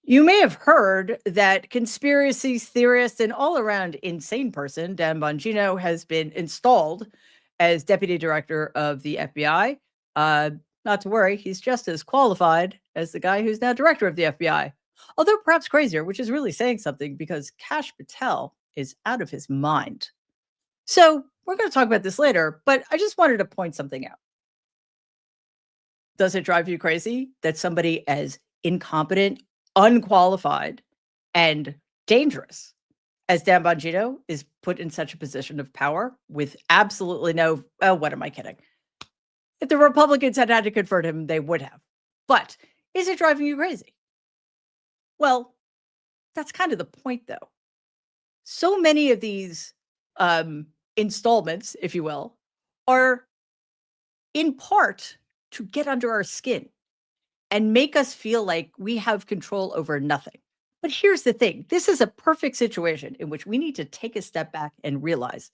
You may have heard that conspiracy theorist and all around insane person, Dan Bongino, has been installed as deputy director of the FBI. Uh, Not to worry, he's just as qualified as the guy who's now director of the FBI. Although perhaps crazier, which is really saying something because Kash Patel is out of his mind. So we're going to talk about this later, but I just wanted to point something out. Does it drive you crazy that somebody as incompetent, unqualified, and dangerous as Dan Bongino is put in such a position of power with absolutely no, oh, what am I kidding? If the Republicans had had to convert him, they would have. But is it driving you crazy? Well, that's kind of the point, though. So many of these installments, if you will, are in part to get under our skin and make us feel like we have control over nothing. But here's the thing. This is a perfect situation in which we need to take a step back and realize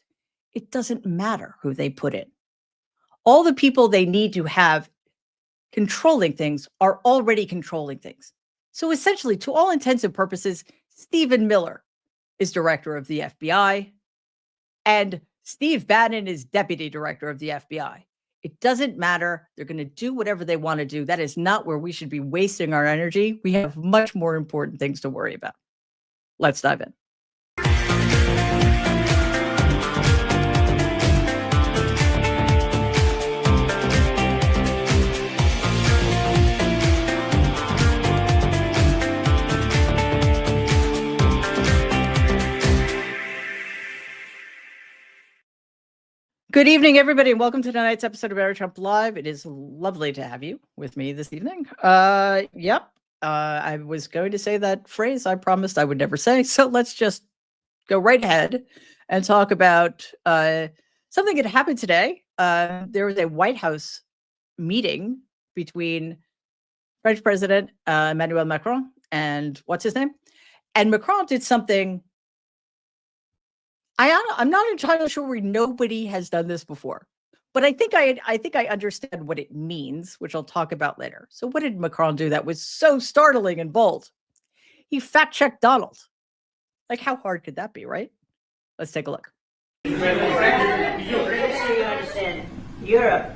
it doesn't matter who they put in. All the people they need to have controlling things are already controlling things. So essentially, to all intents and purposes, Stephen Miller is director of the FBI and Steve Bannon is deputy director of the FBI. It doesn't matter. They're going to do whatever they want to do. That is not where we should be wasting our energy. We have much more important things to worry about. Let's dive in. Good evening, everybody, and welcome to tonight's episode of Barry Trump Live. It is lovely to have you with me this evening. I was going to say that phrase I promised I would never say, so let's just go right ahead and talk about something that happened today. There was a White House meeting between French President Emmanuel Macron and what's his name? And Macron did something I'm not entirely sure nobody has done this before, but I think I understand what it means, which I'll talk about later. So what did Macron do that was so startling and bold? He fact-checked Donald. Like, how hard could that be, right? Let's take a look. Just so you understand, Europe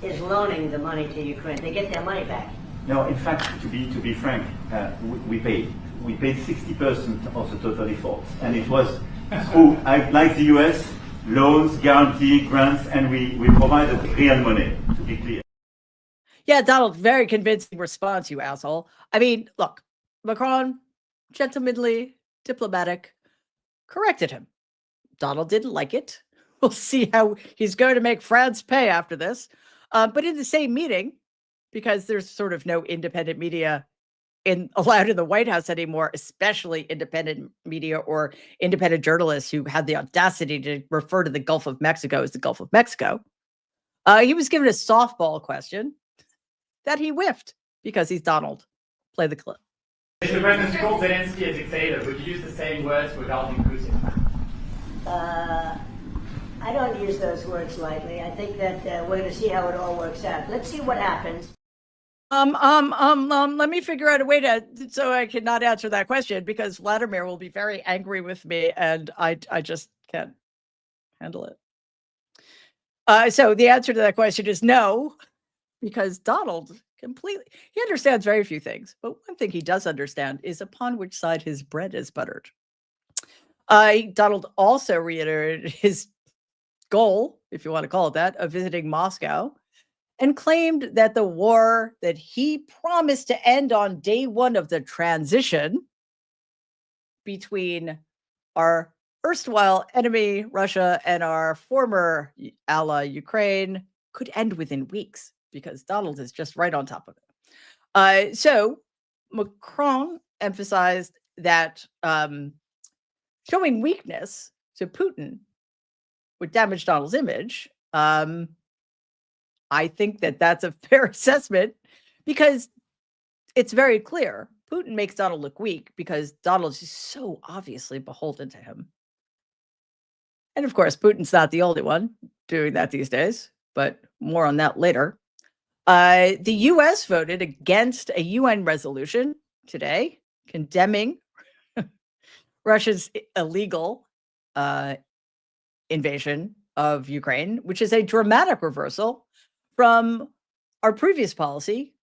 is loaning the money to Ukraine. They get their money back. No, in fact, to be frank, we paid 60% of the total effort, and it was like the US, loans, guarantee, grants, and we provided real money, to be clear. Yeah, Donald, very convincing response, you asshole. I mean, look, Macron, gentlemanly, diplomatic, corrected him. Donald didn't like it. We'll see how he's going to make France pay after this. But in the same meeting, because there's sort of no independent media allowed in the White House anymore, especially independent media or independent journalists who had the audacity to refer to the Gulf of Mexico as the Gulf of Mexico. He was given a softball question that he whiffed because he's Donald. Play the clip. Mr. President, you called Zelensky a dictator. Would you use the same words regarding Putin? I don't use those words lightly. I think that we're going to see how it all works out. Let's see what happens. Let me figure out a way so I cannot answer that question because Vladimir will be very angry with me and I just can't handle it. So the answer to that question is no, because Donald he understands very few things, but one thing he does understand is upon which side his bread is buttered. Donald also reiterated his goal, if you want to call it that, of visiting Moscow, and claimed that the war that he promised to end on day one of the transition between our erstwhile enemy, Russia, and our former ally, Ukraine, could end within weeks because Donald is just right on top of it. So Macron emphasized that showing weakness to Putin would damage Donald's image. I think that that's a fair assessment because it's very clear. Putin makes Donald look weak because Donald's just so obviously beholden to him. And of course, Putin's not the only one doing that these days, but more on that later. The U.S. voted against a UN resolution today condemning Russia's illegal invasion of Ukraine, which is a dramatic reversal from our previous policy,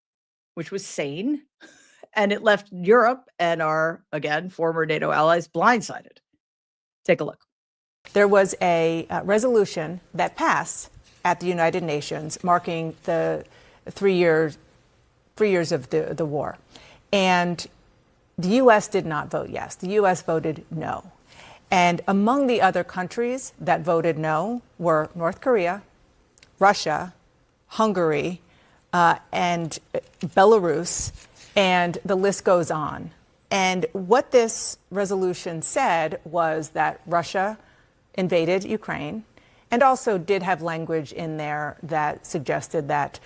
which was sane, and it left Europe and our, again, former NATO allies blindsided. Take a look. There was a resolution that passed at the United Nations marking the 3 years of the war. And the U.S. did not vote yes. The U.S. voted no. And among the other countries that voted no were North Korea, Russia, Hungary, and Belarus, and the list goes on. And what this resolution said was that Russia invaded Ukraine and also did have language in there that suggested that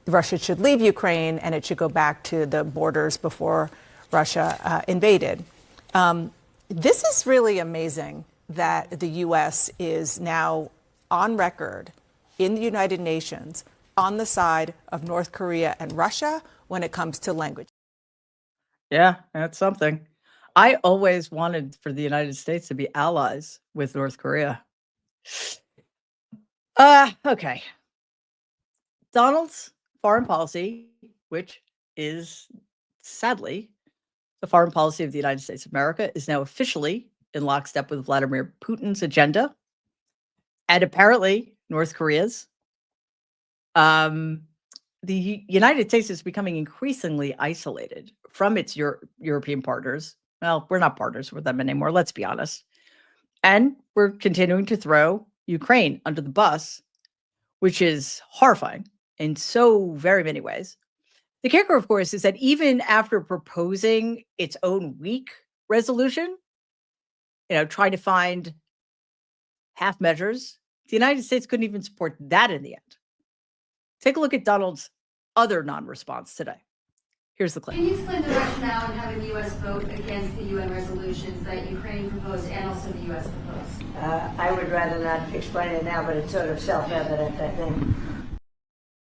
Russia should leave Ukraine and it should go back to the borders before Russia invaded. This is really amazing that the U.S. is now on record in the United Nations on the side of North Korea and Russia when it comes to language. Yeah, that's something. I always wanted for the United States to be allies with North Korea. Okay. Donald's foreign policy, which is sadly the foreign policy of the United States of America, is now officially in lockstep with Vladimir Putin's agenda and apparently North Korea's. The United States is becoming increasingly isolated from its European partners. Well, we're not partners with them anymore, let's be honest. And we're continuing to throw Ukraine under the bus, which is horrifying in so very many ways. The kicker, of course, is that even after proposing its own weak resolution, trying to find half measures, the United States couldn't even support that in the end. Take a look at Donald's other non-response today. Here's the clip. Can you explain the rationale in having the U.S. vote against the UN resolutions that Ukraine proposed and also the U.S. proposed? I would rather not explain it now, but it's sort of self-evident, I think.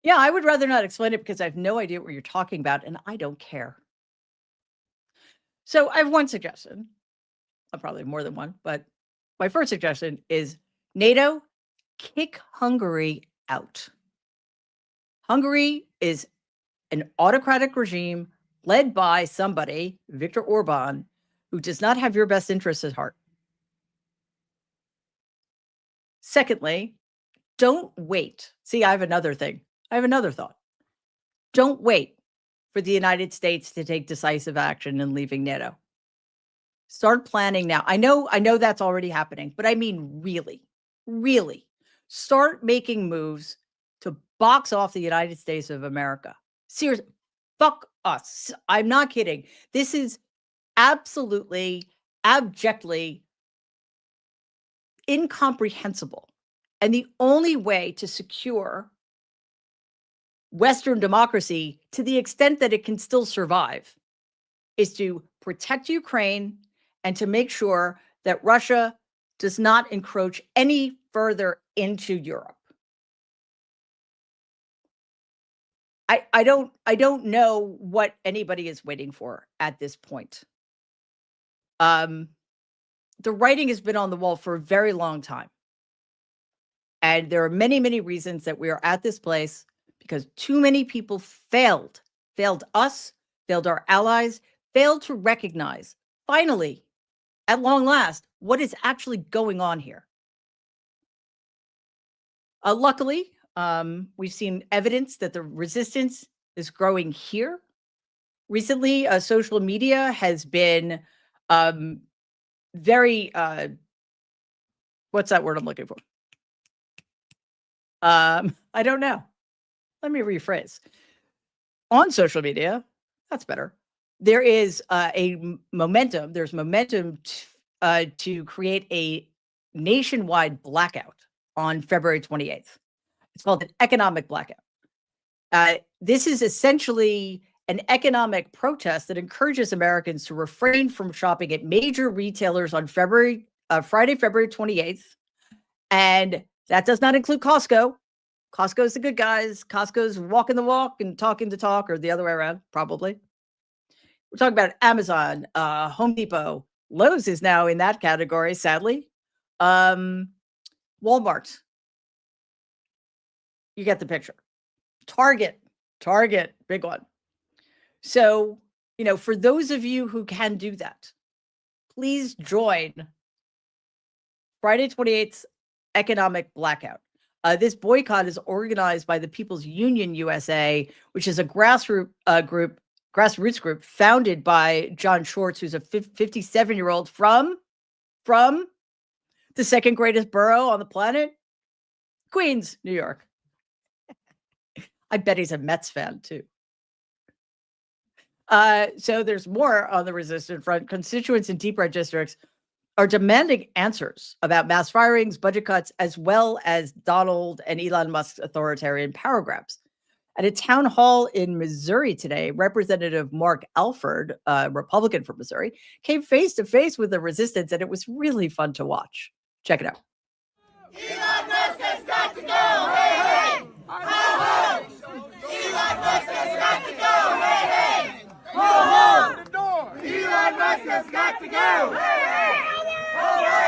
Yeah, I would rather not explain it because I have no idea what you're talking about, and I don't care. So I have one suggestion. Probably more than one, but my first suggestion is NATO, kick Hungary out. Hungary is an autocratic regime led by somebody, Viktor Orban, who does not have your best interests at heart. Secondly, don't wait. See, I have another thing. I have another thought. Don't wait for the United States to take decisive action in leaving NATO. Start planning now. I know that's already happening, but I mean, really start making moves to box off the United States of America. Seriously, fuck us. I'm not kidding. This is absolutely, abjectly incomprehensible. And the only way to secure Western democracy to the extent that it can still survive is to protect Ukraine and to make sure that Russia does not encroach any further into Europe. I don't know what anybody is waiting for at this point. The writing has been on the wall for a very long time. And there are many, many reasons that we are at this place because too many people failed us, failed our allies, failed to recognize, finally, at long last, what is actually going on here. Luckily, we've seen evidence that the resistance is growing here. Recently, social media has been very, what's that word I'm looking for? I don't know. Let me rephrase. On social media, that's better. There is momentum. There's momentum to create a nationwide blackout on February 28th. It's called an economic blackout. This is essentially an economic protest that encourages Americans to refrain from shopping at major retailers on Friday, February 28th. And that does not include Costco. Costco's the good guys. Costco's walking the walk and talking the talk, or the other way around, probably. We're talking about Amazon, Home Depot. Lowe's is now in that category, sadly. Walmart. You get the picture. Target, big one. So, for those of you who can do that, please join Friday 28th economic blackout. This boycott is organized by the People's Union USA, which is a grassroots group founded by John Schwartz, who's a 57-year-old from the second greatest borough on the planet, Queens, New York. I bet he's a Mets fan too. So there's more on the resistance front. Constituents in deep red districts are demanding answers about mass firings, budget cuts, as well as Donald and Elon Musk's authoritarian power grabs. At a town hall in Missouri today, Representative Mark Alford, a Republican from Missouri, came face to face with the resistance, and it was really fun to watch. Check it out. Elon Musk has got to go! Hey, hey! Ho, ho! Elon Musk has got to go! Hey, hey! Ho, ho! Elon Musk has got to go! Hey, hey! Ho, ho!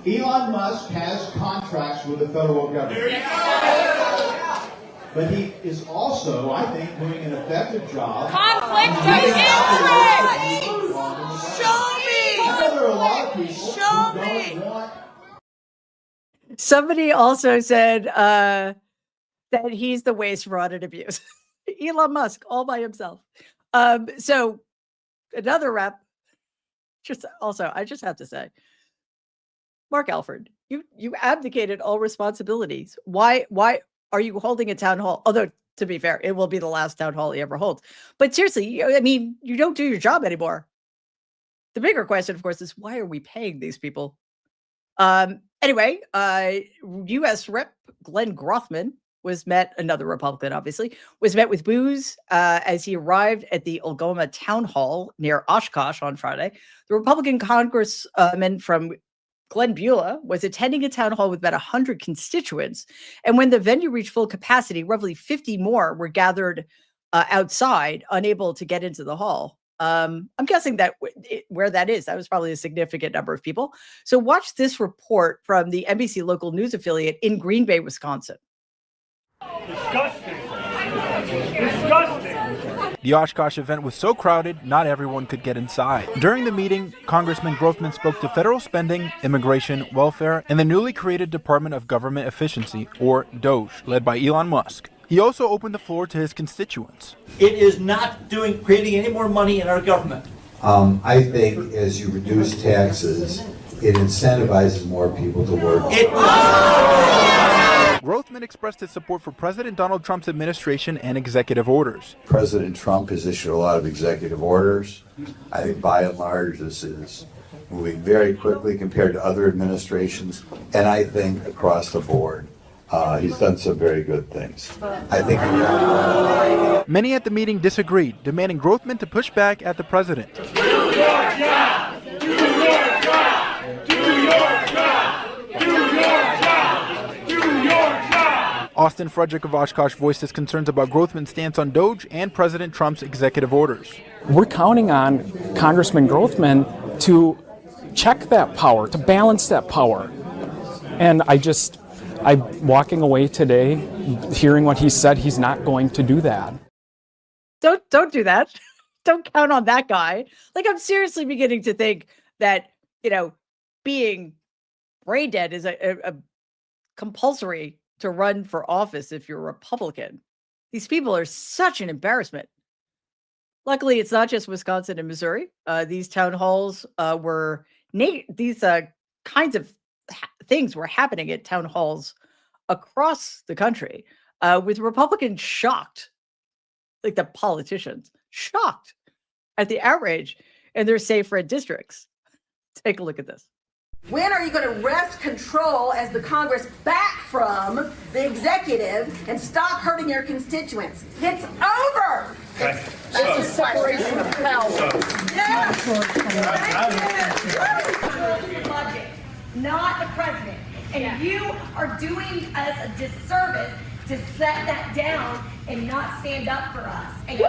Elon Musk has contracts with the federal government. But he is also, I think, doing an effective job. Conflict of interest! Show me! There are a lot of people who don't want. Somebody also said that he's the waste, fraud, and abuse. Elon Musk, all by himself. So another rep. I just have to say, Mark Alford, you abdicated all responsibilities. Why are you holding a town hall? Although, to be fair, it will be the last town hall he ever holds. But seriously, you don't do your job anymore. The bigger question, of course, is why are we paying these people? Anyway, U.S. Rep. Glenn Grothman another Republican, obviously, was met with boos as he arrived at the Algoma Town Hall near Oshkosh on Friday. The Republican congressman from Glenn Beulah was attending a town hall with about 100 constituents. And when the venue reached full capacity, roughly 50 more were gathered outside, unable to get into the hall. I'm guessing that where that is, that was probably a significant number of people. So watch this report from the NBC local news affiliate in Green Bay, Wisconsin. Disgusting. Disgusting. The Oshkosh event was so crowded, not everyone could get inside. During the meeting, Congressman Grothman spoke to federal spending, immigration, welfare, and the newly created Department of Government Efficiency, or DOGE, led by Elon Musk. He also opened the floor to his constituents. It is not creating any more money in our government. I think as you reduce taxes, it incentivizes more people to work. Grothman expressed his support for President Donald Trump's administration and executive orders. President Trump has issued a lot of executive orders. I think by and large this is moving very quickly compared to other administrations, and I think across the board he's done some very good things. I think many at the meeting disagreed, demanding Grothman to push back at the president. Do your job! Do your job! Do your job! Do your job! Do your job! Austin Frederick of Oshkosh voiced his concerns about Grothman's stance on DOGE and President Trump's executive orders. We're counting on Congressman Grothman to check that power, to balance that power. And I'm walking away today hearing what he said. He's not going to do that. Don't do that. Don't count on that guy. I'm seriously beginning to think that, being brain dead is a compulsory to run for office if you're a Republican. These people are such an embarrassment. Luckily, it's not just Wisconsin and Missouri. These town halls these kinds of things were happening at town halls across the country, with Republicans shocked, the politicians shocked at the outrage in their safe red districts. Take a look at this. When are you going to wrest control as the Congress back from the executive and stop hurting your constituents? It's over. It's a separation of powers. Budget, not the president. And you are doing us a disservice to set that down and not stand up for us. And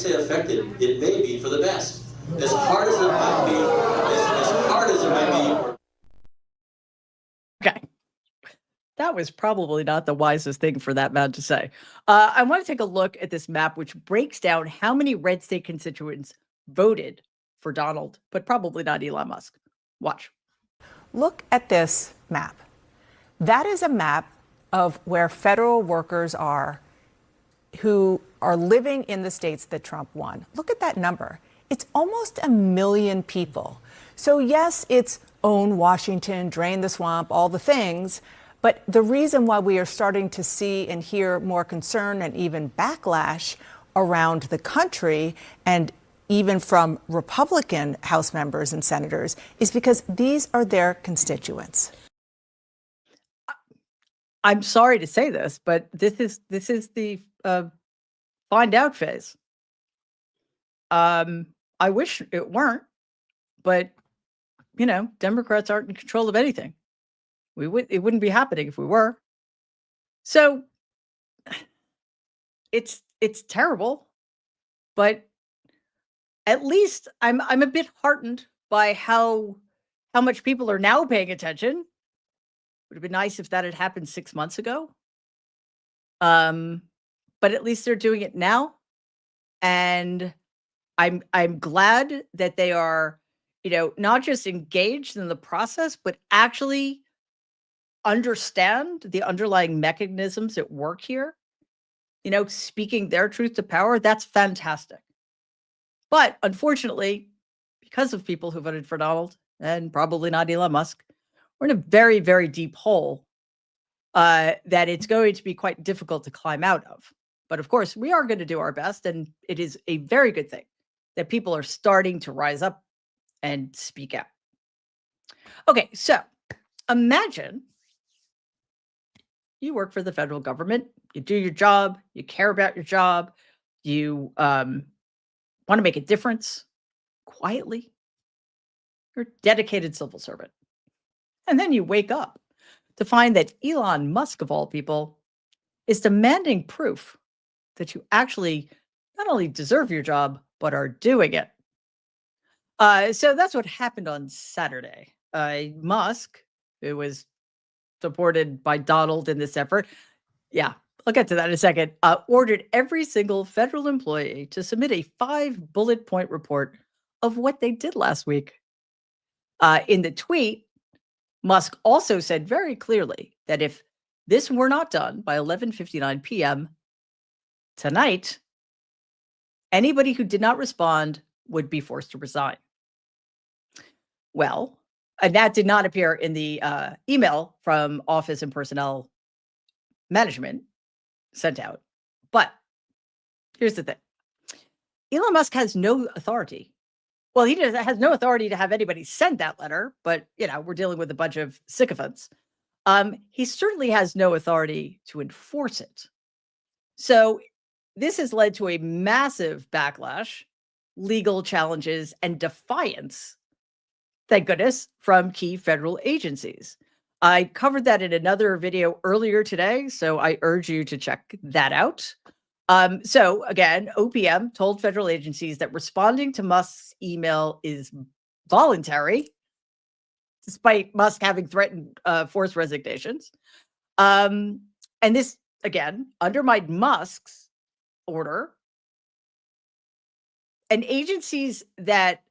say effective, it may be for the best. As hard as it might be, as hard as it might be. Okay. That was probably not the wisest thing for that man to say. I want to take a look at this map, which breaks down how many red state constituents voted for Donald, but probably not Elon Musk. Watch. Look at this map. That is a map of where federal workers are who are living in the states that Trump won. Look at that number. It's almost 1 million people. So yes, it's own Washington, drain the swamp, all the things. But the reason why we are starting to see and hear more concern and even backlash around the country, and even from Republican House members and senators, is because these are their constituents. I'm sorry to say this, but this is the find out phase. I wish it weren't, but you know, Democrats aren't in control of anything. It wouldn't be happening if we were. So it's terrible, but at least I'm a bit heartened by how much people are now paying attention. Would have been nice if that had happened 6 months ago. But at least they're doing it now. And I'm glad that they are, you know, not just engaged in the process, but actually understand the underlying mechanisms at work here. You know, speaking their truth to power, that's fantastic. But unfortunately, because of people who voted for Donald and probably not Elon Musk, we're in a very, very deep hole that it's going to be quite difficult to climb out of. But of course, we are going to do our best. And it is a very good thing that people are starting to rise up and speak out. Okay, so imagine you work for the federal government, you do your job, you care about your job, you want to make a difference quietly. You're a dedicated civil servant. And then you wake up to find that Elon Musk, of all people, is demanding proof that you actually not only deserve your job, but are doing it. So that's what happened on Saturday. Musk, who was supported by Donald in this effort, yeah, I'll get to that in a second, ordered every single federal employee to submit a 5-bullet point report of what they did last week. In the tweet, Musk also said very clearly that if this were not done by 11:59 p.m. tonight, anybody who did not respond would be forced to resign. Well, and that did not appear in the email from Office and Personnel Management sent out. But here's the thing. Elon Musk has no authority. Well, he has no authority to have anybody send that letter, but, you know, we're dealing with a bunch of sycophants. He certainly has no authority to enforce it. So this has led to a massive backlash, legal challenges, and defiance, thank goodness, from key federal agencies. I covered that in another video earlier today, so I urge you to check that out. So again, OPM told federal agencies that responding to Musk's email is voluntary, despite Musk having threatened forced resignations. And this, again, undermined Musk's order. And agencies that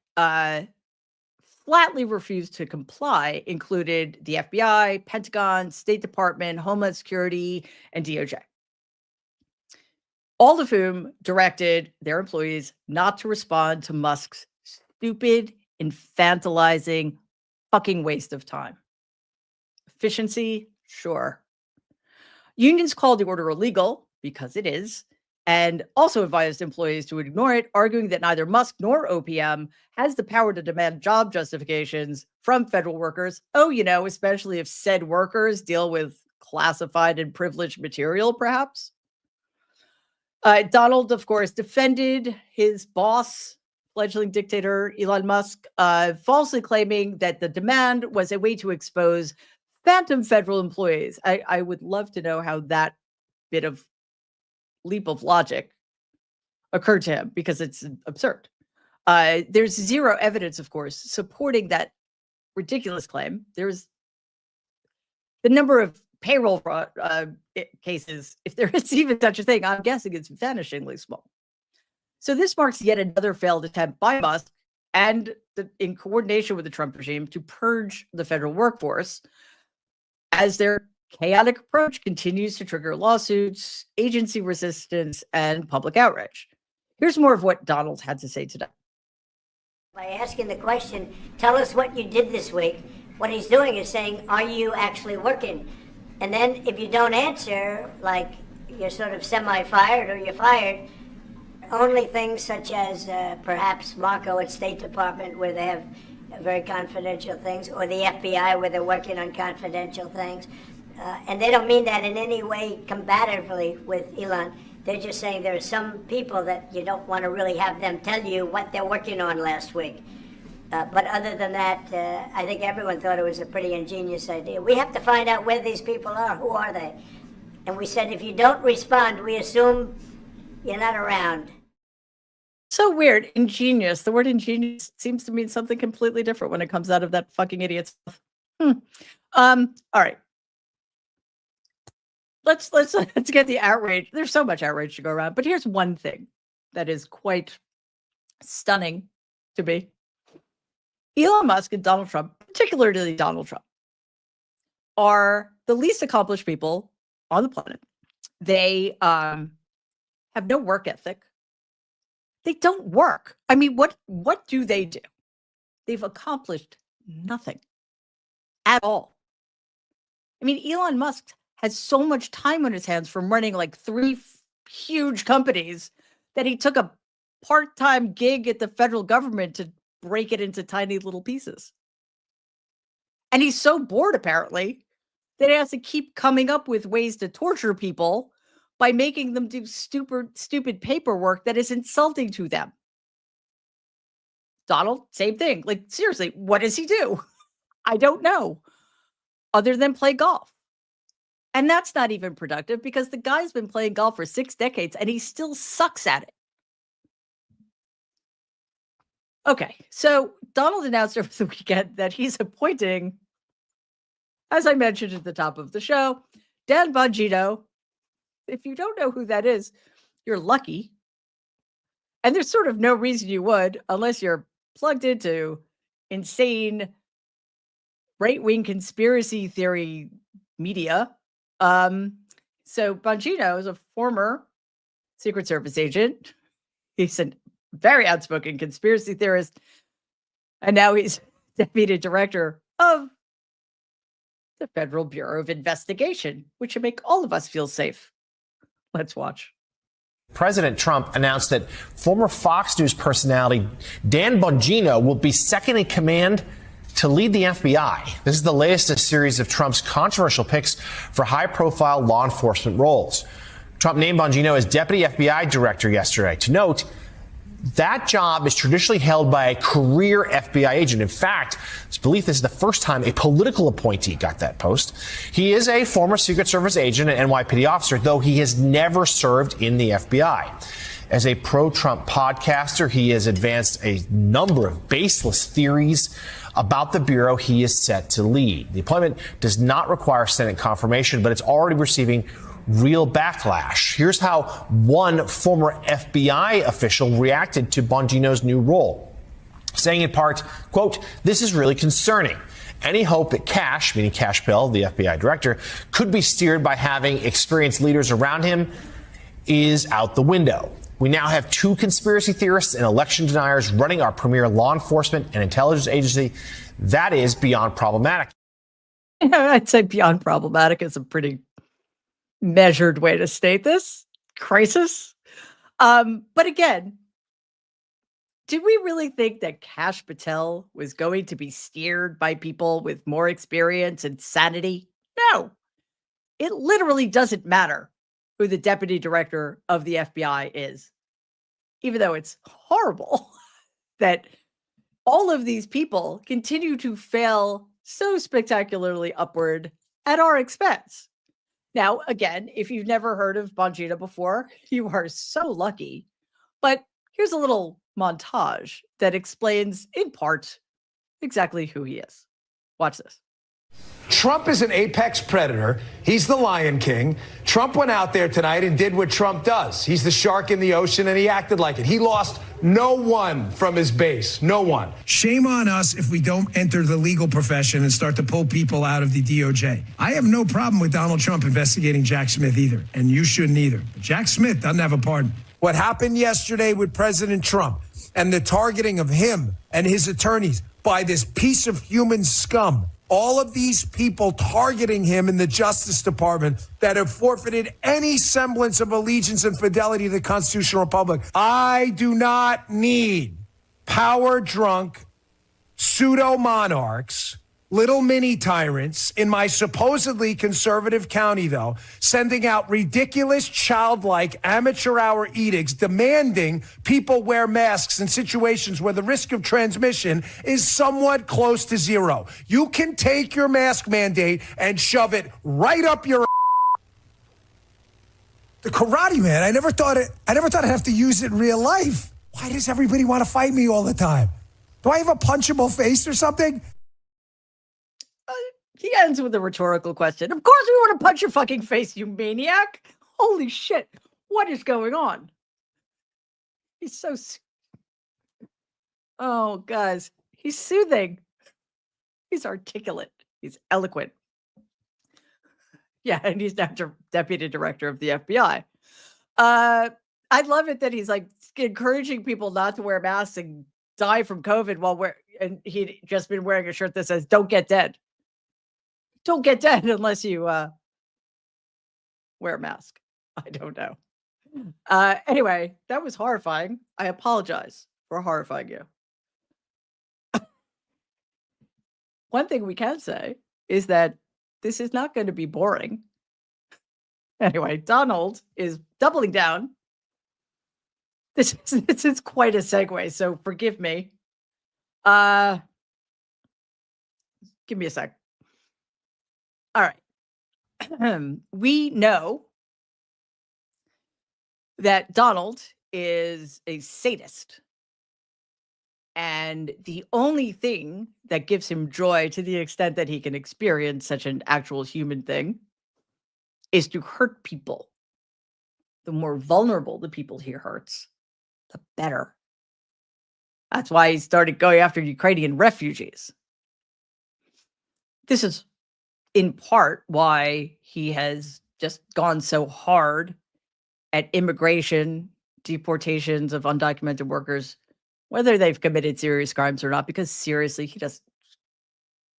flatly refused to comply included the FBI, Pentagon, State Department, Homeland Security, and DOJ. All of whom directed their employees not to respond to Musk's stupid, infantilizing, fucking waste of time. Efficiency? Sure. Unions called the order illegal, because it is, and also advised employees to ignore it, arguing that neither Musk nor OPM has the power to demand job justifications from federal workers. Oh, you know, especially if said workers deal with classified and privileged material, perhaps. Donald, of course, defended his boss, fledgling dictator Elon Musk, falsely claiming that the demand was a way to expose phantom federal employees. I would love to know how that bit of leap of logic occurred to him because it's absurd. There's zero evidence, of course, supporting that ridiculous claim. There's the number of payroll fraud cases, if there is even such a thing, I'm guessing it's vanishingly small. So this marks yet another failed attempt by Musk and in coordination with the Trump regime to purge the federal workforce as their chaotic approach continues to trigger lawsuits, agency resistance, and public outrage. Here's more of what Donald had to say today. By asking the question, tell us what you did this week, what he's doing is saying, are you actually working? And then if you don't answer, like you're sort of semi-fired or you're fired, only things such as perhaps Marco at State Department where they have very confidential things, or the FBI where they're working on confidential things. And they don't mean that in any way combatively with Elon. They're just saying there are some people that you don't want to really have them tell you what they're working on last week. But other than that, I think everyone thought it was a pretty ingenious idea. We have to find out where these people are. Who are they? And we said, if you don't respond, we assume you're not around. So weird. Ingenious. The word ingenious seems to mean something completely different when it comes out of that fucking idiot's mouth. All right. Let's get the outrage. There's so much outrage to go around, but here's one thing that is quite stunning to me. Elon Musk and Donald Trump, particularly Donald Trump, are the least accomplished people on the planet. They have no work ethic. They don't work. I mean, what do? They've accomplished nothing at all. I mean, Elon Musk has so much time on his hands from running like 3 huge companies that he took a part-time gig at the federal government to break it into tiny little pieces. And he's so bored, apparently, that he has to keep coming up with ways to torture people by making them do stupid paperwork that is insulting to them. Donald, same thing. Like, seriously, what does he do? I don't know, other than play golf. And that's not even productive because the guy's been playing golf for 6 decades and he still sucks at it. Okay, so Donald announced over the weekend that he's appointing, as I mentioned at the top of the show, Dan Bongino. If you don't know who that is, you're lucky. And there's sort of no reason you would, unless you're plugged into insane right-wing conspiracy theory media. So Bongino is a former Secret Service agent. He's a very outspoken conspiracy theorist. And now he's deputy director of the Federal Bureau of Investigation, which should make all of us feel safe. Let's watch. President Trump announced that former Fox News personality Dan Bongino will be second in command to lead the FBI. This is the latest in a series of Trump's controversial picks for high-profile law enforcement roles. Trump named Bongino as deputy FBI director yesterday. To note, that job is traditionally held by a career FBI agent. In fact, it's believed this is the first time a political appointee got that post. He is a former Secret Service agent and NYPD officer, though he has never served in the FBI. As a pro-Trump podcaster, he has advanced a number of baseless theories about the bureau he is set to lead. The appointment does not require Senate confirmation, but it's already receiving real backlash. Here's how one former FBI official reacted to Bongino's new role, saying in part, quote, "This is really concerning. Any hope that Cash," meaning Cash Bell, the FBI director, "could be steered by having experienced leaders around him is out the window. We now have 2 conspiracy theorists and election deniers running our premier law enforcement and intelligence agency. That is beyond problematic." I'd say beyond problematic is a pretty measured way to state this crisis. But again, did we really think that Kash Patel was going to be steered by people with more experience and sanity? No, it literally doesn't matter who the deputy director of the FBI is, even though it's horrible that all of these people continue to fail so spectacularly upward at our expense. Now, again, if you've never heard of Bongino before, you are so lucky. But here's a little montage that explains, in part, exactly who he is. Watch this. Trump is an apex predator. He's the Lion King. Trump went out there tonight and did what Trump does. He's the shark in the ocean, and he acted like it. He lost no one from his base. No one. Shame on us if we don't enter the legal profession and start to pull people out of the DOJ. I have no problem with Donald Trump investigating Jack Smith either, and you shouldn't either. But Jack Smith doesn't have a pardon. What happened yesterday with President Trump and the targeting of him and his attorneys by this piece of human scum, all of these people targeting him in the Justice Department that have forfeited any semblance of allegiance and fidelity to the constitutional republic. I do not need power-drunk pseudo-monarchs, little mini tyrants in my supposedly conservative county, though, sending out ridiculous, childlike amateur hour edicts demanding people wear masks in situations where the risk of transmission is somewhat close to zero. You can take your mask mandate and shove it right up your. The karate man, I never thought I'd have to use it in real life. Why does everybody want to fight me all the time? Do I have a punchable face or something? He ends with a rhetorical question. Of course we want to punch your fucking face, you maniac. Holy shit. What is going on? He's so... Oh, guys. He's soothing. He's articulate. He's eloquent. Yeah, and he's now deputy director of the FBI. I love it that he's like encouraging people not to wear masks and die from COVID and he'd just been wearing a shirt that says, "Don't get dead." Don't get dead unless you wear a mask. I don't know. Anyway, that was horrifying. I apologize for horrifying you. One thing we can say is that this is not going to be boring. Anyway, Donald is doubling down. This is quite a segue, so forgive me. Give me a sec. All right. We know that Donald is a sadist. And the only thing that gives him joy, to the extent that he can experience such an actual human thing, is to hurt people. The more vulnerable the people he hurts, the better. That's why he started going after Ukrainian refugees. This is in part why he has just gone so hard at immigration, deportations of undocumented workers, whether they've committed serious crimes or not, because seriously, he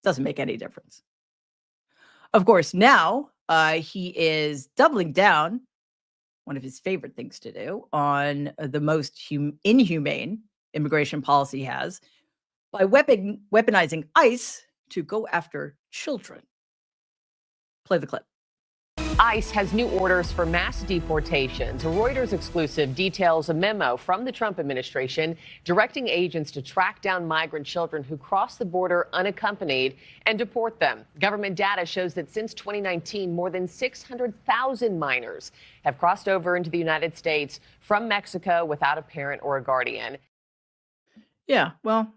doesn't make any difference. Of course, now he is doubling down, one of his favorite things to do, on the most inhumane immigration policy he has, by weaponizing ICE to go after children. Play the clip. ICE has new orders for mass deportations. A Reuters exclusive details a memo from the Trump administration directing agents to track down migrant children who cross the border unaccompanied and deport them. Government data shows that since 2019, more than 600,000 minors have crossed over into the United States from Mexico without a parent or a guardian. Yeah, well,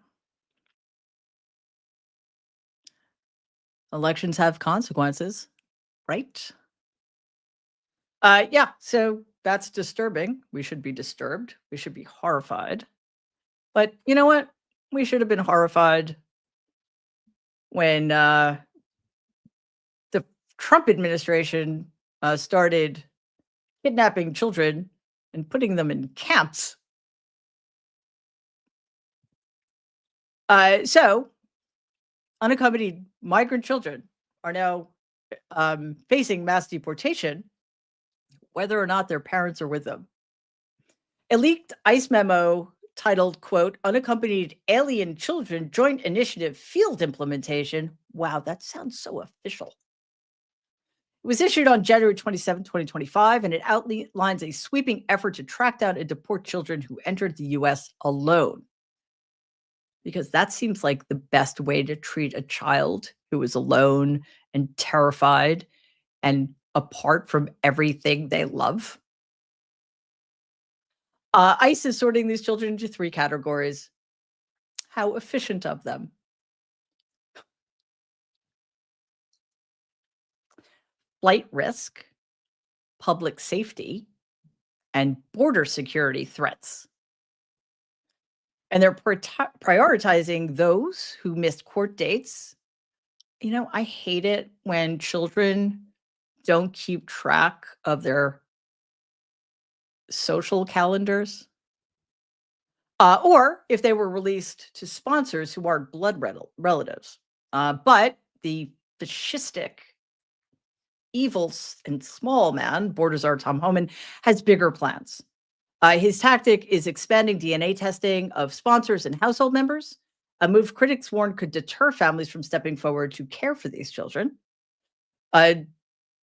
elections have consequences, right? Yeah, so that's disturbing. We should be disturbed. We should be horrified. But you know what? We should have been horrified when the Trump administration started kidnapping children and putting them in camps. So unaccompanied migrant children are now facing mass deportation, whether or not their parents are with them. A leaked ICE memo titled, quote, "Unaccompanied Alien Children Joint Initiative Field Implementation." Wow, that sounds so official. It was issued on January 27, 2025, and it outlines a sweeping effort to track down and deport children who entered the U.S. alone. Because that seems like the best way to treat a child who is alone and terrified and apart from everything they love. ICE is sorting these children into 3 categories. How efficient of them. Flight risk, public safety, and border security threats. And they're prioritizing those who missed court dates. You know, I hate it when children don't keep track of their social calendars. Or if they were released to sponsors who aren't blood relatives. But the fascistic, evil and small man, Borders Tom Homan, has bigger plans. His tactic is expanding DNA testing of sponsors and household members, a move critics warn could deter families from stepping forward to care for these children.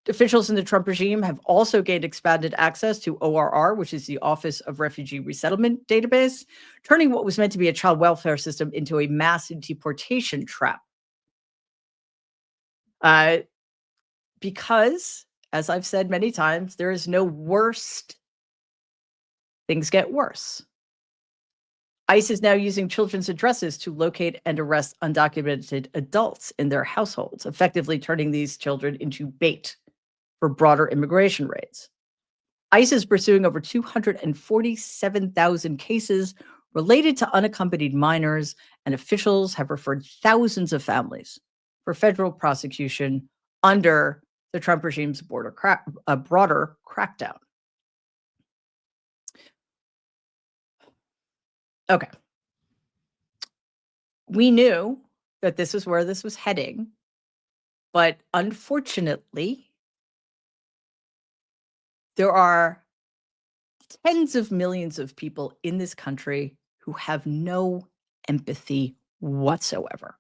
Officials in the Trump regime have also gained expanded access to ORR, which is the Office of Refugee Resettlement database, turning what was meant to be a child welfare system into a mass deportation trap. Because, as I've said many times, there is no worst. Things get worse. ICE is now using children's addresses to locate and arrest undocumented adults in their households, effectively turning these children into bait for broader immigration raids. ICE is pursuing over 247,000 cases related to unaccompanied minors, and officials have referred thousands of families for federal prosecution under the Trump regime's broader crackdown. Okay. We knew that this is where this was heading, but unfortunately, there are tens of millions of people in this country who have no empathy whatsoever,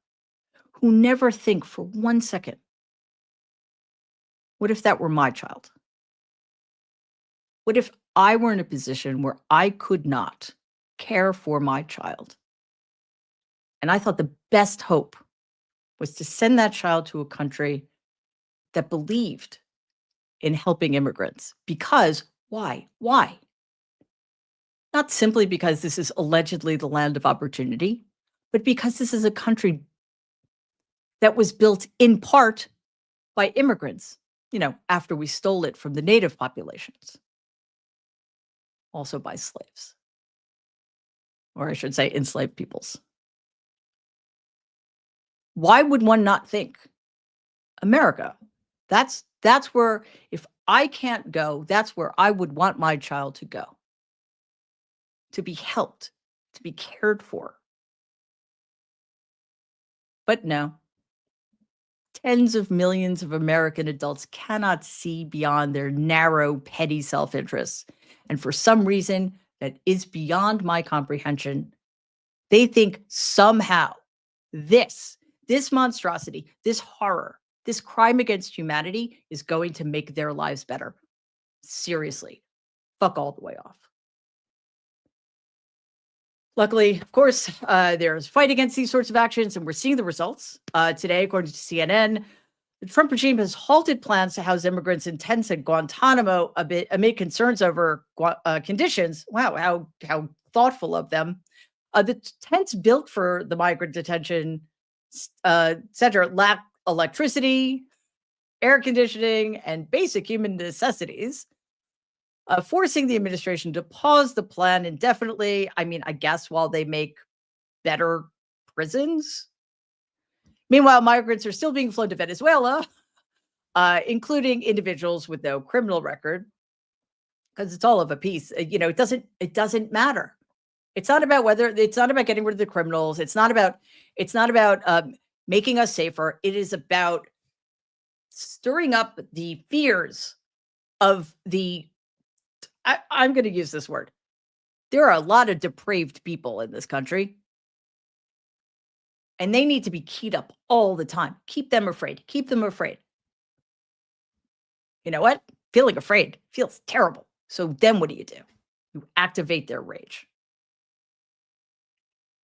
who never think for 1 second, what if that were my child? What if I were in a position where I could not care for my child? And I thought the best hope was to send that child to a country that believed in helping immigrants. Because why? Why? Not simply because this is allegedly the land of opportunity, but because this is a country that was built in part by immigrants, you know, after we stole it from the native populations. Also by slaves. Or I should say enslaved peoples. Why would one not think America? That's where, if I can't go, that's where I would want my child to go. To be helped, to be cared for. But no. Tens of millions of American adults cannot see beyond their narrow, petty self-interests. And for some reason that is beyond my comprehension, they think somehow this monstrosity, this horror, this crime against humanity is going to make their lives better. Seriously, fuck all the way off. Luckily, of course, there's a fight against these sorts of actions, and we're seeing the results. Today, according to CNN, the Trump regime has halted plans to house immigrants in tents at Guantanamo amid concerns over conditions. Wow, how thoughtful of them. The tents built for the migrant detention center lack electricity, air conditioning, and basic human necessities, forcing the administration to pause the plan indefinitely. I mean, I guess while they make better prisons. Meanwhile, migrants are still being flown to Venezuela, including individuals with no criminal record, because it's all of a piece. You know, it doesn't matter. It's not about getting rid of the criminals. It's not about making us safer. It is about stirring up the fears of the, I'm going to use this word. There are a lot of depraved people in this country. And they need to be keyed up all the time. Keep them afraid. Keep them afraid. You know what? Feeling afraid feels terrible. So then what do? You activate their rage.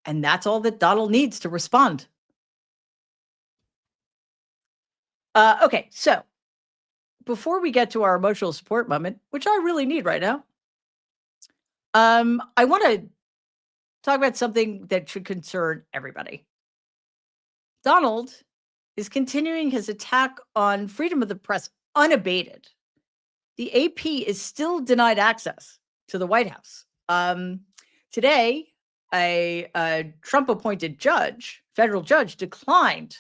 And that's all that Donald needs to respond. Okay, so before we get to our emotional support moment, which I really need right now, I want to talk about something that should concern everybody. Donald is continuing his attack on freedom of the press unabated. The AP is still denied access to the White House. Today, a Trump-appointed federal judge, declined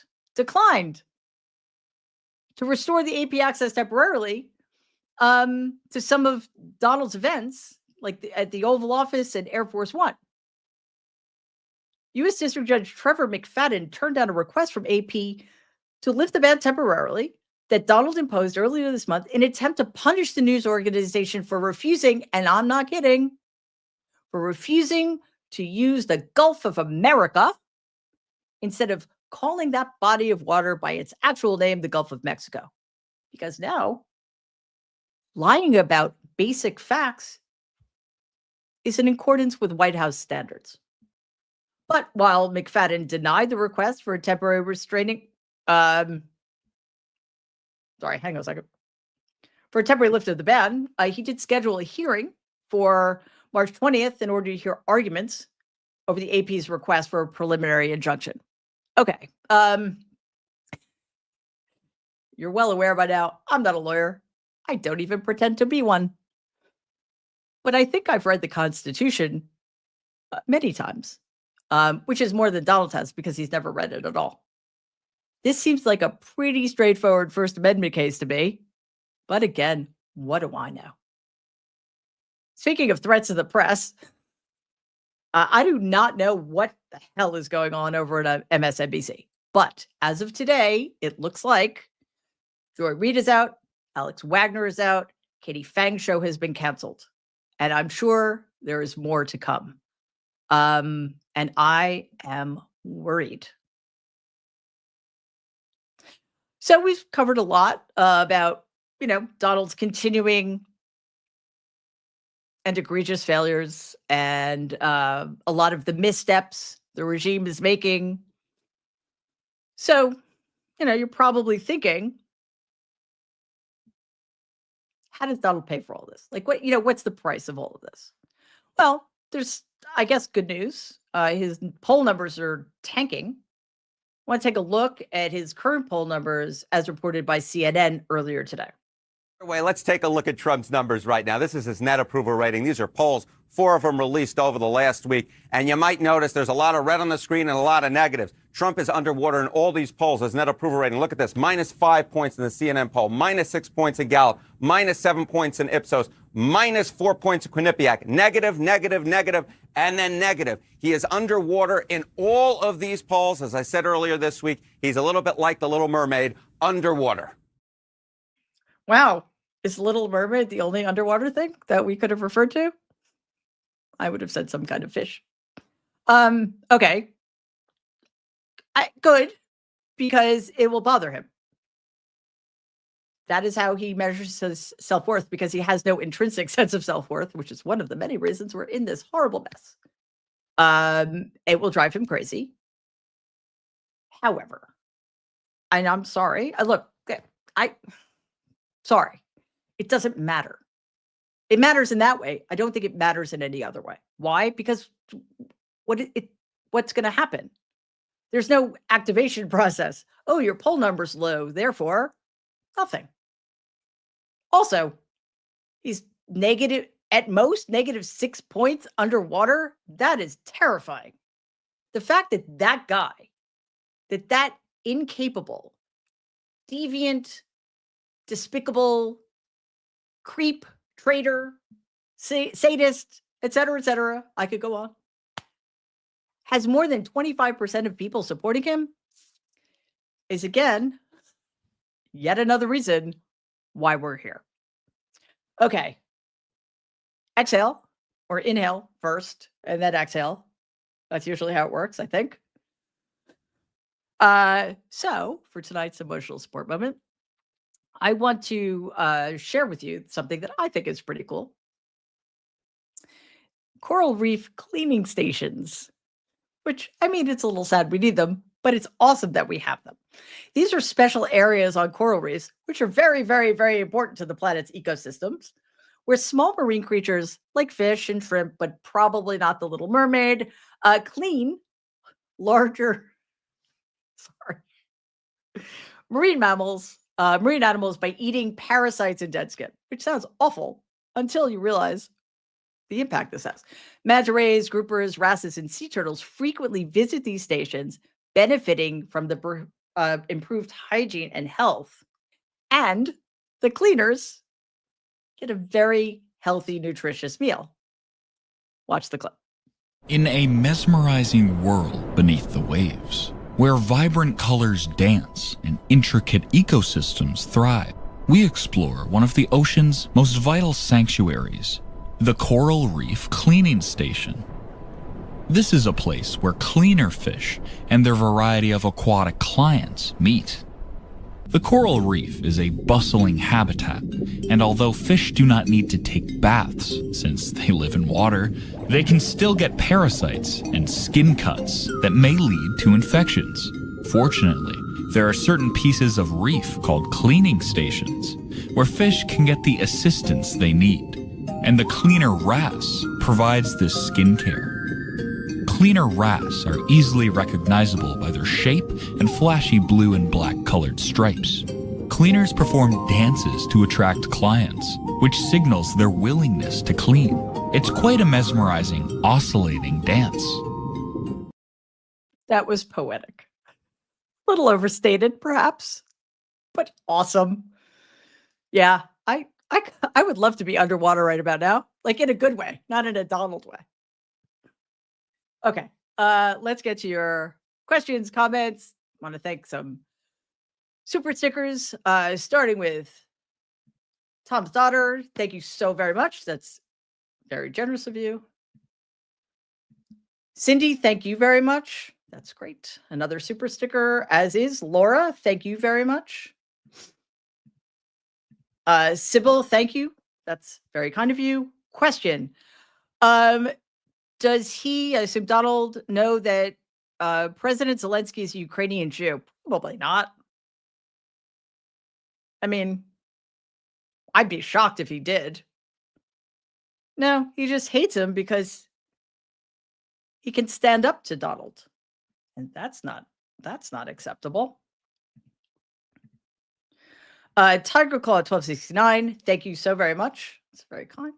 to restore the AP access temporarily to some of Donald's events, like at the Oval Office and Air Force One. U.S. District Judge Trevor McFadden turned down a request from AP to lift the ban temporarily that Donald imposed earlier this month in an attempt to punish the news organization for refusing, and I'm not kidding, for refusing to use the Gulf of America instead of calling that body of water by its actual name, the Gulf of Mexico. Because now, lying about basic facts is in accordance with White House standards. But while McFadden denied the request for a temporary restraining, hang on a second. For a temporary lift of the ban, he did schedule a hearing for March 20th in order to hear arguments over the AP's request for a preliminary injunction. Okay. You're well aware by now, I'm not a lawyer. I don't even pretend to be one. But I think I've read the Constitution many times, which is more than Donald has because he's never read it at all. This seems like a pretty straightforward First Amendment case to me. But again, what do I know? Speaking of threats to the press, I do not know what the hell is going on over at MSNBC. But as of today, it looks like Joy Reid is out, Alex Wagner is out, Katie Fang's show has been canceled. And I'm sure there is more to come. And I am worried. So we've covered a lot about, Donald's continuing and egregious failures and a lot of the missteps the regime is making. So, you're probably thinking, how does Donald pay for all this? Like, what's the price of all of this? Well, there's, I guess, good news. His poll numbers are tanking. I want to take a look at his current poll numbers as reported by CNN earlier today. Let's take a look at Trump's numbers right now. This is his net approval rating. These are polls, 4 of them released over the last week. And you might notice there's a lot of red on the screen and a lot of negatives. Trump is underwater in all these polls. His net approval rating, look at this, -5 points in the CNN poll, -6 points in Gallup, -7 points in Ipsos, -4 points in Quinnipiac, negative, negative, negative, and then negative. He is underwater in all of these polls. As I said earlier this week, he's a little bit like the Little Mermaid, underwater. Wow. Is Little Mermaid the only underwater thing that we could have referred to? I would have said some kind of fish. Okay. Good, because it will bother him. That is how he measures his self-worth, because he has no intrinsic sense of self-worth, which is one of the many reasons we're in this horrible mess. It will drive him crazy. However, and I'm sorry, sorry. It doesn't matter. It matters in that way. I don't think it matters in any other way. Why? Because what's going to happen? There's no activation process. Oh, your poll number's low, therefore nothing. Also, he's negative, at most, -6 points underwater. That is terrifying. The fact that that guy, that incapable, deviant, despicable, creep, traitor, sadist, etc., I could go on, has more than 25% of people supporting him is, again, yet another reason why we're here. Okay. Exhale or inhale first and then exhale. That's usually how it works, I think. So for tonight's emotional support moment, I want to share with you something that I think is pretty cool. Coral reef cleaning stations, which, I mean, it's a little sad we need them, but it's awesome that we have them. These are special areas on coral reefs, which are very, very, very important to the planet's ecosystems, where small marine creatures like fish and shrimp, but probably not the Little Mermaid, clean larger marine animals by eating parasites and dead skin, which sounds awful until you realize the impact this has. Manta rays, groupers, wrasses, and sea turtles frequently visit these stations, benefiting from the improved hygiene and health. And the cleaners get a very healthy, nutritious meal. Watch the clip. In a mesmerizing world beneath the waves, where vibrant colors dance and intricate ecosystems thrive, we explore one of the ocean's most vital sanctuaries, the Coral Reef Cleaning Station. This is a place where cleaner fish and their variety of aquatic clients meet. The coral reef is a bustling habitat, and although fish do not need to take baths since they live in water, they can still get parasites and skin cuts that may lead to infections. Fortunately, there are certain pieces of reef called cleaning stations where fish can get the assistance they need, and the cleaner wrasse provides this skincare. Cleaner wrasse are easily recognizable by their shape and flashy blue and black colored stripes. Cleaners perform dances to attract clients, which signals their willingness to clean. It's quite a mesmerizing, oscillating dance. That was poetic. A little overstated, perhaps, but awesome. Yeah, I would love to be underwater right about now, like in a good way, not in a Donald way. Okay, let's get to your questions, comments. I want to thank some super stickers, starting with Tom's daughter. Thank you so very much. That's very generous of you. Cindy, thank you very much. That's great. Another super sticker, as is Laura. Thank you very much. Sybil, thank you. That's very kind of you. Question. Does he, I assume Donald, know that President Zelensky is a Ukrainian Jew? Probably not. I mean, I'd be shocked if he did. No, he just hates him because he can stand up to Donald. And that's not acceptable. Tiger Claw 1269, thank you so very much. It's very kind.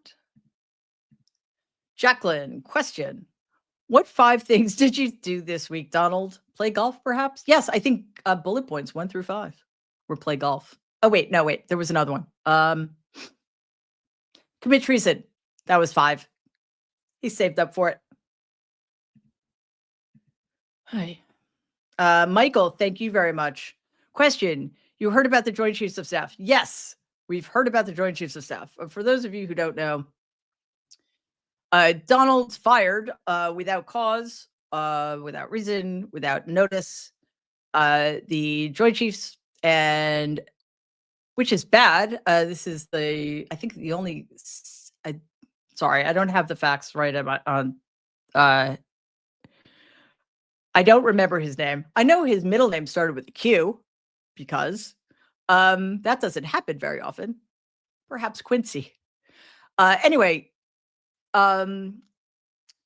Jacqueline, question. What 5 things did you do this week, Donald? Play golf, perhaps? Yes, I think bullet points 1 through 5 were play golf. Oh, wait, no, wait. There was another one. Commit treason. That was 5. He saved up for it. Hi. Michael, thank you very much. Question. You heard about the Joint Chiefs of Staff? Yes, we've heard about the Joint Chiefs of Staff. For those of you who don't know, Donald's fired without cause, without reason, without notice. The Joint Chiefs, and which is bad. This is I think the only. Sorry, I don't have the facts right on. I don't remember his name. I know his middle name started with a Q, because that doesn't happen very often. Perhaps Quincy. Anyway.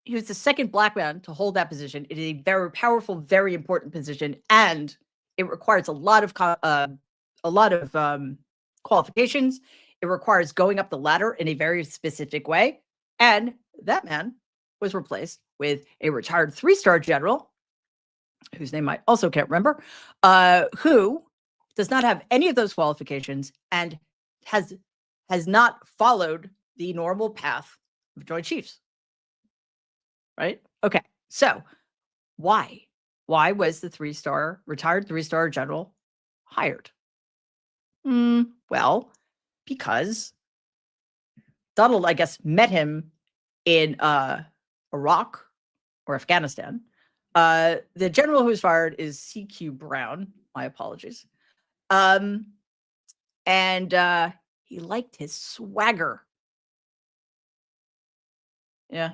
He was the second Black man to hold that position. It is a very powerful, very important position, and it requires a lot of qualifications. It requires going up the ladder in a very specific way. And that man was replaced with a retired 3-star general, whose name I also can't remember, who does not have any of those qualifications and has not followed the normal path of Joint Chiefs. Right? Okay. So why was the retired 3-star general hired? Well, because Donald, I guess, met him in Iraq or Afghanistan. The general who was fired is CQ Brown. My apologies. And he liked his swagger. Yeah,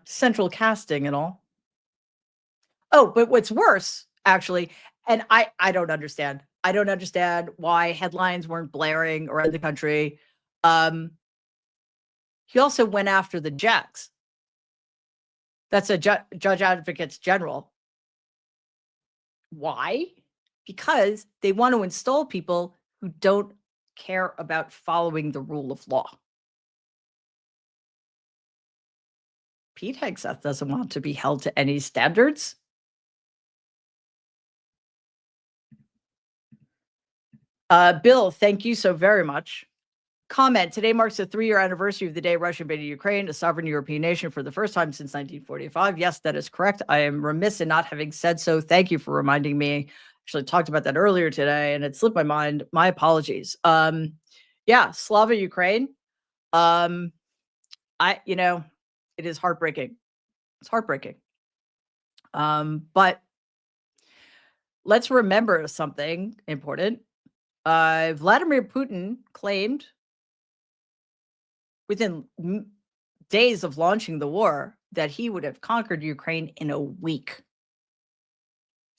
central casting and all. Oh, but what's worse, actually, and I don't understand. I don't understand why headlines weren't blaring around the country. he also went after the JAGs. That's a Judge Advocates General. Why? Because they want to install people who don't care about following the rule of law. Pete Hegseth doesn't want to be held to any standards. Bill, thank you so very much. Comment, today marks the 3-year anniversary of the day Russia invaded Ukraine, a sovereign European nation, for the first time since 1945. Yes, that is correct. I am remiss in not having said so. Thank you for reminding me. Actually talked about that earlier today and it slipped my mind. My apologies. Yeah, Slava Ukraine. It is heartbreaking. It's heartbreaking. But let's remember something important. Vladimir Putin claimed within days of launching the war that he would have conquered Ukraine in a week.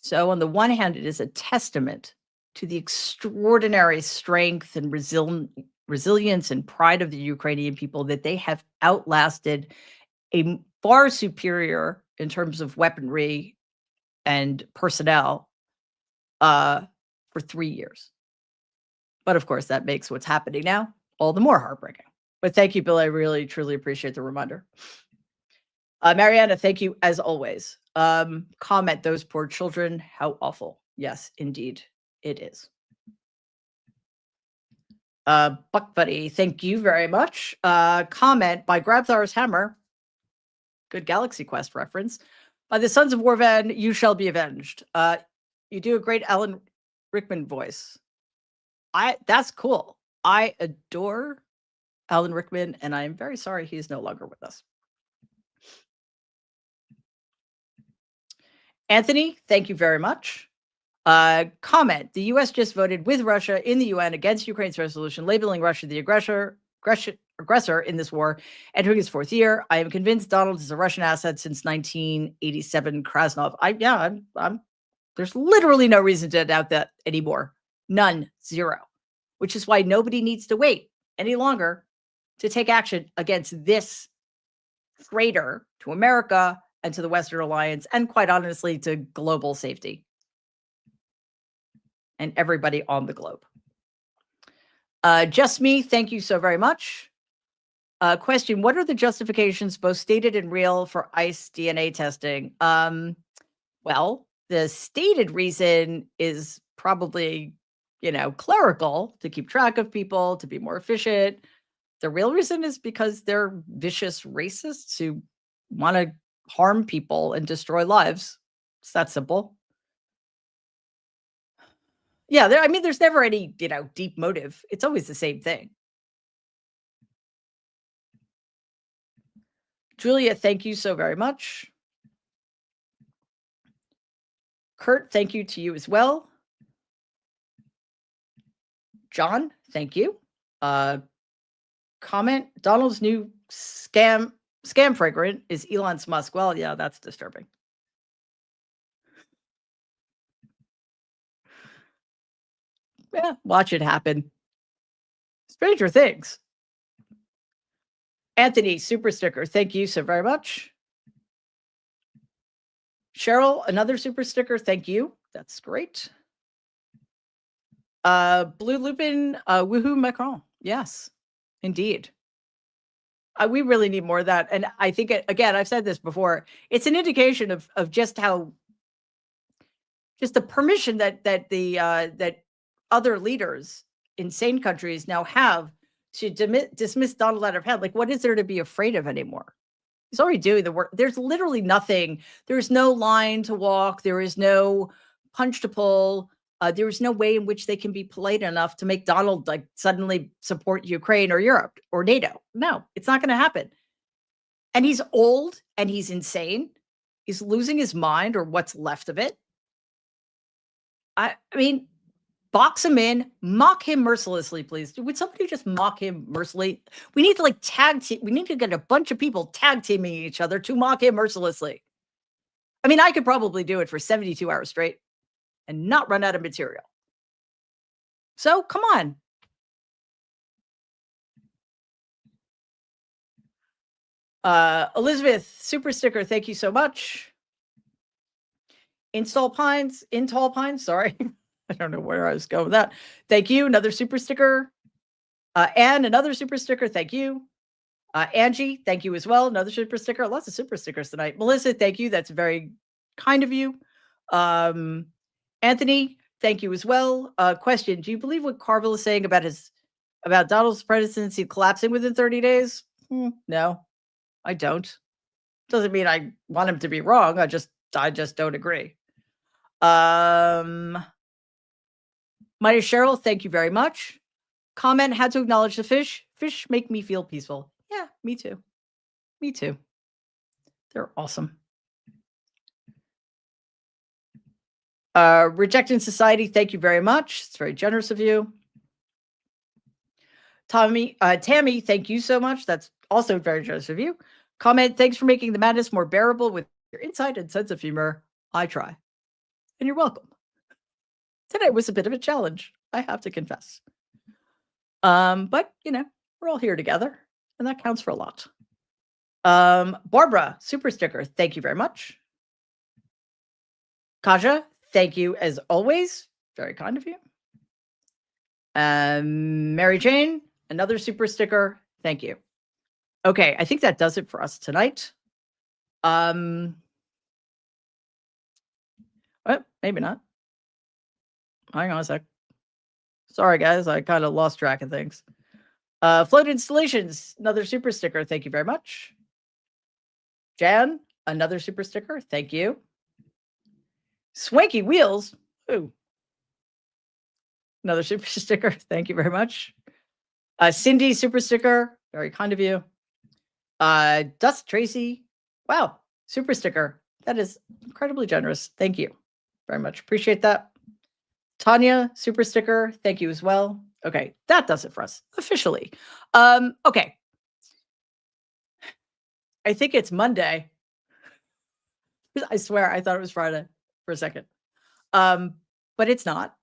So on the one hand, it is a testament to the extraordinary strength and resilience and pride of the Ukrainian people that they have outlasted a far superior, in terms of weaponry and personnel, for 3 years. But of course, that makes what's happening now all the more heartbreaking. But thank you, Bill. I really, truly appreciate the reminder. Mariana, thank you as always. Comment, those poor children, how awful. Yes, indeed, it is. Buck Buddy, thank you very much. Comment by Grabthar's Hammer. Good Galaxy Quest reference. By the Sons of Warvan, you shall be avenged. You do a great Alan Rickman voice. That's cool. I adore Alan Rickman, and I am very sorry he's no longer with us. Anthony, thank you very much. Comment, the U.S. just voted with Russia in the UN against Ukraine's resolution, labeling Russia the aggressor in this war, entering its 4th year. I am convinced Donald is a Russian asset since 1987 Krasnov. There's literally no reason to doubt that anymore. None. Zero. Which is why nobody needs to wait any longer to take action against this traitor to America and to the Western Alliance, and quite honestly, to global safety and everybody on the globe. Just me, thank you so very much. Question, what are the justifications, both stated and real, for ICE DNA testing? Well, the stated reason is probably, clerical, to keep track of people, to be more efficient. The real reason is because they're vicious racists who want to harm people and destroy lives. It's that simple. Yeah, there's never any, deep motive. It's always the same thing. Julia, thank you so very much. Kurt, thank you to you as well. John, thank you. Comment, Donald's new scam fragrant is Elon Musk. Well, yeah, that's disturbing. Yeah, watch it happen. Stranger things. Anthony, super sticker. Thank you so very much. Cheryl, another super sticker. Thank you. That's great. Blue Lupin, woohoo Macron. Yes, indeed. We really need more of that. And I think, again, I've said this before, it's an indication of just how, just the permission that other leaders in sane countries now have to dismiss Donald out of hand. Like, what is there to be afraid of anymore? He's already doing the work. There's literally nothing. There's no line to walk. There is no punch to pull. There is no way in which they can be polite enough to make Donald suddenly support Ukraine or Europe or NATO. No, it's not going to happen. And he's old and he's insane. He's losing his mind, or what's left of it. I mean, box him in, mock him mercilessly, please. Would somebody just mock him mercilessly? We need to tag team. We need to get a bunch of people tag teaming each other to mock him mercilessly. I mean, I could probably do it for 72 hours straight and not run out of material. So come on. Elizabeth, super sticker, thank you so much. In Tall Pines, sorry. I don't know where I was going with that. Thank you, another super sticker. Anne, another super sticker, thank you. Angie, thank you as well, another super sticker. Lots of super stickers tonight. Melissa, thank you, that's very kind of you. Anthony, thank you as well. Question, do you believe what Carville is saying about Donald's presidency collapsing within 30 days? No, I don't. Doesn't mean I want him to be wrong. I just don't agree. Mighty Cheryl, thank you very much. Comment, had to acknowledge the fish. Fish make me feel peaceful. Yeah, me too. Me too. They're awesome. Rejecting Society, thank you very much. It's very generous of you. Tammy, thank you so much. That's also very generous of you. Comment, thanks for making the madness more bearable with your insight and sense of humor. I try. And you're welcome. Today was a bit of a challenge, I have to confess. But, you know, we're all here together, and that counts for a lot. Barbara, super sticker, thank you very much. Kaja, thank you as always. Very kind of you. Mary Jane, another super sticker, thank you. Okay, I think that does it for us tonight. Well, maybe not. Hang on a sec. Sorry, guys. I kind of lost track of things. Float Installations, another super sticker. Thank you very much. Jan, another super sticker. Thank you. Swanky Wheels. Ooh. Another super sticker. Thank you very much. Cindy, super sticker. Very kind of you. Dust Tracy. Wow. Super sticker. That is incredibly generous. Thank you very much. Appreciate that. Tanya, super sticker. Thank you as well. Okay, that does it for us officially. Okay. I think it's Monday. I swear I thought it was Friday for a second. But it's not.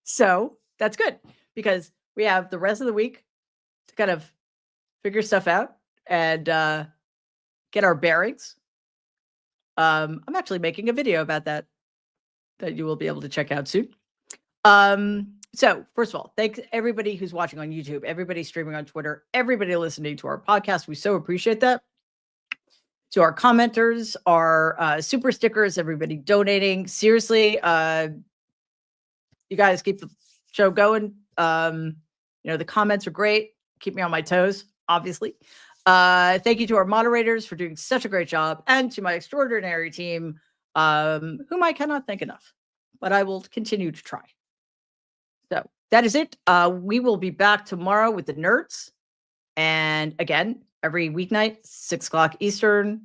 So that's good because we have the rest of the week to kind of figure stuff out and get our bearings. I'm actually making a video about that you will be able to check out soon. So first of all, thanks everybody who's watching on YouTube, everybody streaming on Twitter, everybody listening to our podcast. We so appreciate that. To our commenters, our super stickers, everybody donating. Seriously, you guys keep the show going. You know, the comments are great. Keep me on my toes, obviously. Thank you to our moderators for doing such a great job, and to my extraordinary team, whom I cannot thank enough, but I will continue to try. So that is it. We will be back tomorrow with the nerds. And again, every weeknight, 6 o'clock Eastern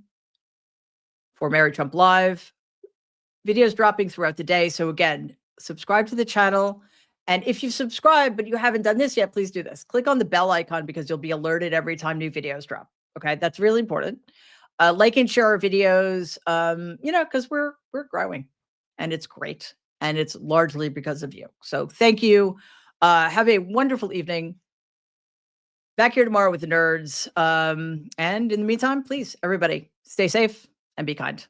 for Mary Trump Live. Videos dropping throughout the day. So again, subscribe to the channel. And if you subscribe, but you haven't done this yet, please do this. Click on the bell icon because you'll be alerted every time new videos drop. Okay, that's really important. Like and share our videos, you know, because we're growing and it's great. And it's largely because of you. So thank you. Have a wonderful evening. Back here tomorrow with the nerds. And in the meantime, please, everybody, stay safe and be kind.